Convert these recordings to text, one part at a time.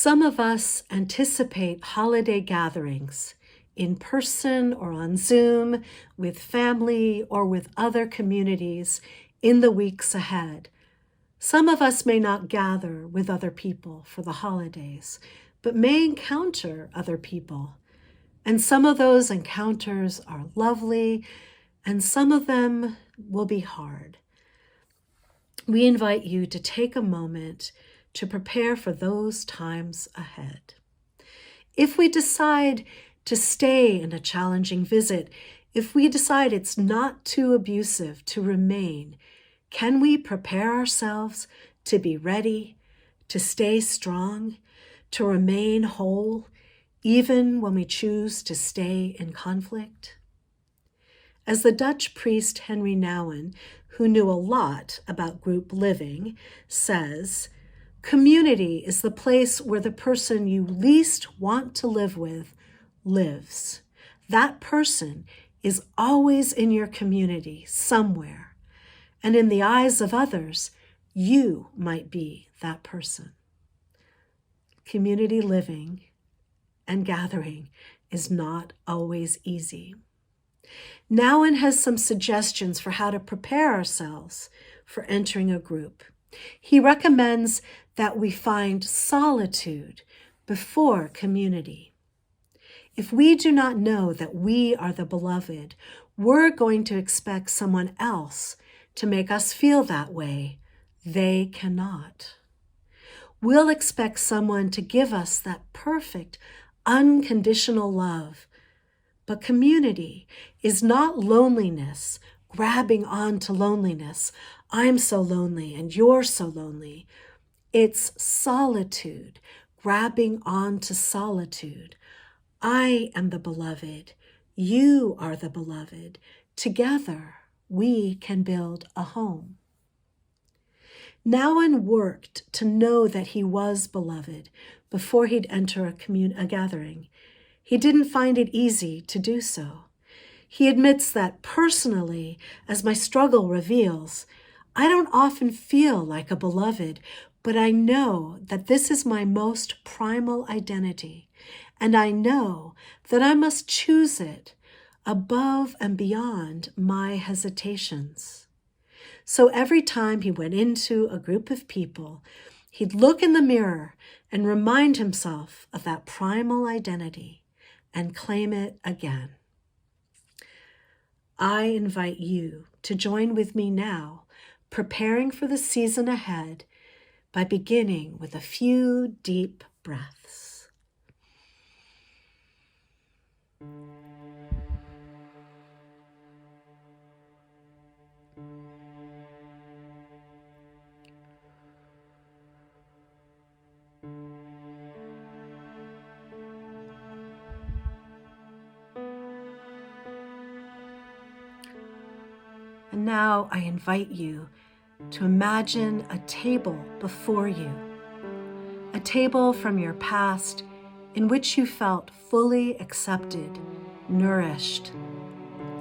Some of us anticipate holiday gatherings in person or on Zoom with family or with other communities in the weeks ahead. Some of us may not gather with other people for the holidays, but may encounter other people. And some of those encounters are lovely, and some of them will be hard. We invite you to take a moment to prepare for those times ahead. If we decide to stay in a challenging visit, if we decide it's not too abusive to remain, can we prepare ourselves to be ready, to stay strong, to remain whole, even when we choose to stay in conflict? As the Dutch priest Henry Nouwen, who knew a lot about group living, says, community is the place where the person you least want to live with lives. That person is always in your community somewhere, and in the eyes of others, you might be that person. Community living and gathering is not always easy. Nouwen has some suggestions for how to prepare ourselves for entering a group. He recommends that we find solitude before community. If we do not know that we are the beloved, we're going to expect someone else to make us feel that way. They cannot. We'll expect someone to give us that perfect, unconditional love. But community is not loneliness, grabbing onto loneliness. I'm so lonely and you're so lonely. It's solitude, grabbing onto solitude. I am the beloved. You are the beloved. Together, we can build a home. Nouwen worked to know that he was beloved before he'd enter a gathering. He didn't find it easy to do so. He admits that personally, as my struggle reveals, I don't often feel like a beloved, but I know that this is my most primal identity, and I know that I must choose it above and beyond my hesitations. So every time he went into a group of people, he'd look in the mirror and remind himself of that primal identity and claim it again. I invite you to join with me now, preparing for the season ahead by beginning with a few deep breaths. And now I invite you to imagine a table before you, a table from your past in which you felt fully accepted, nourished,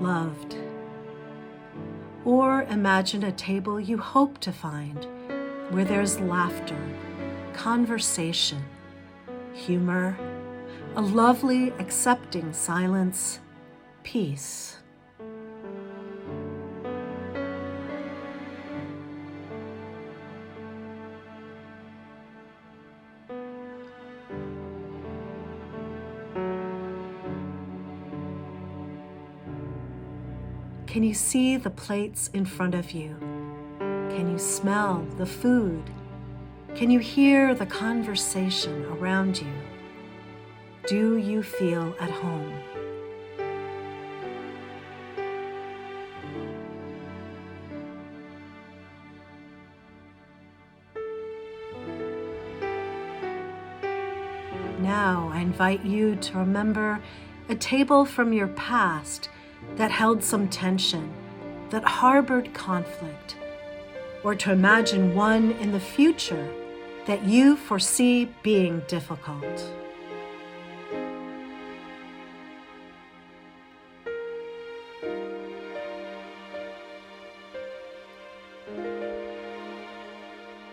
loved. Or imagine a table you hope to find where there's laughter, conversation, humor, a lovely, accepting silence, peace. Can you see the plates in front of you? Can you smell the food? Can you hear the conversation around you? Do you feel at home? Now I invite you to remember a table from your past that held some tension, that harbored conflict, or to imagine one in the future that you foresee being difficult.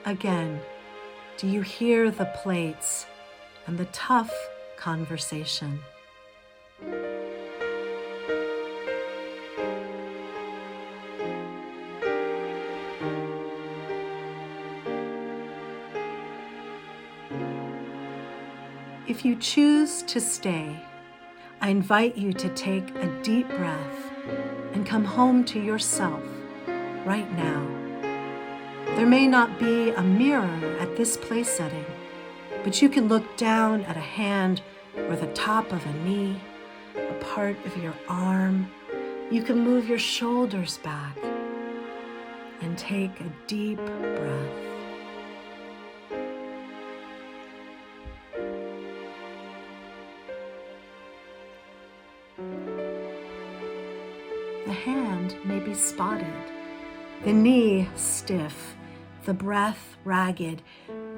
Again, do you hear the plates, and the tough conversation. If you choose to stay, I invite you to take a deep breath and come home to yourself right now. There may not be a mirror at this place setting, but you can look down at a hand or the top of a knee, a part of your arm. You can move your shoulders back and take a deep breath. The hand may be spotted, the knee stiff, the breath ragged,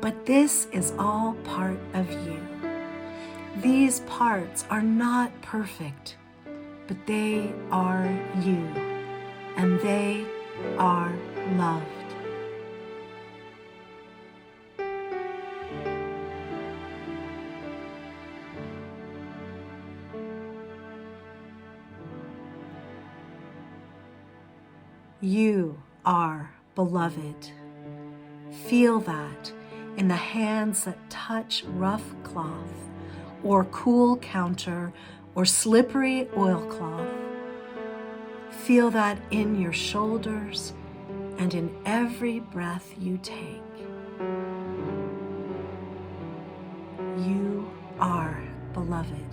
but this is all part of you. These parts are not perfect, but they are you, and they are loved. You are beloved. Feel that in the hands that touch rough cloth or cool counter or slippery oilcloth. Feel that in your shoulders and in every breath you take. You are beloved.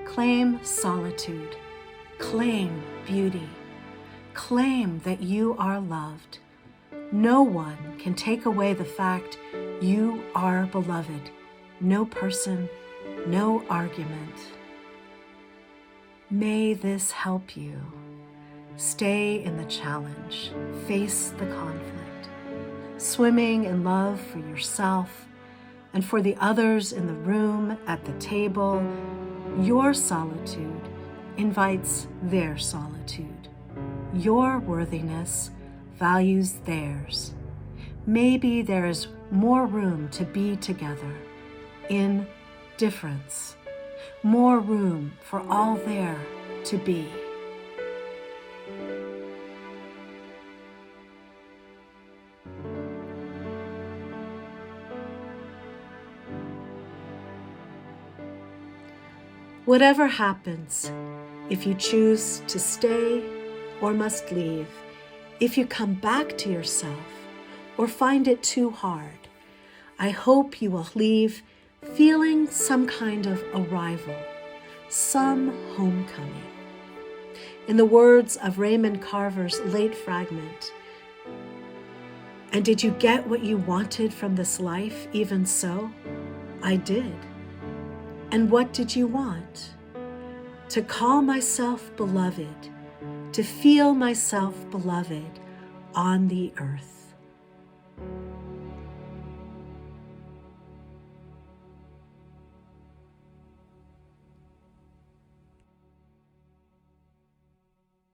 Claim solitude. Claim beauty. Claim that you are loved. No one can take away the fact you are beloved. No person, no argument. May this help you. Stay in the challenge. Face the conflict. Swimming in love for yourself and for the others in the room, at the table. Your solitude invites their solitude. Your worthiness values theirs. Maybe there is more room to be together in difference, more room for all there to be. Whatever happens, if you choose to stay or must leave, if you come back to yourself or find it too hard, I hope you will leave feeling some kind of arrival, some homecoming. In the words of Raymond Carver's late fragment, "And did you get what you wanted from this life even so? I did. And what did you want? To call myself beloved, to feel myself beloved on the earth."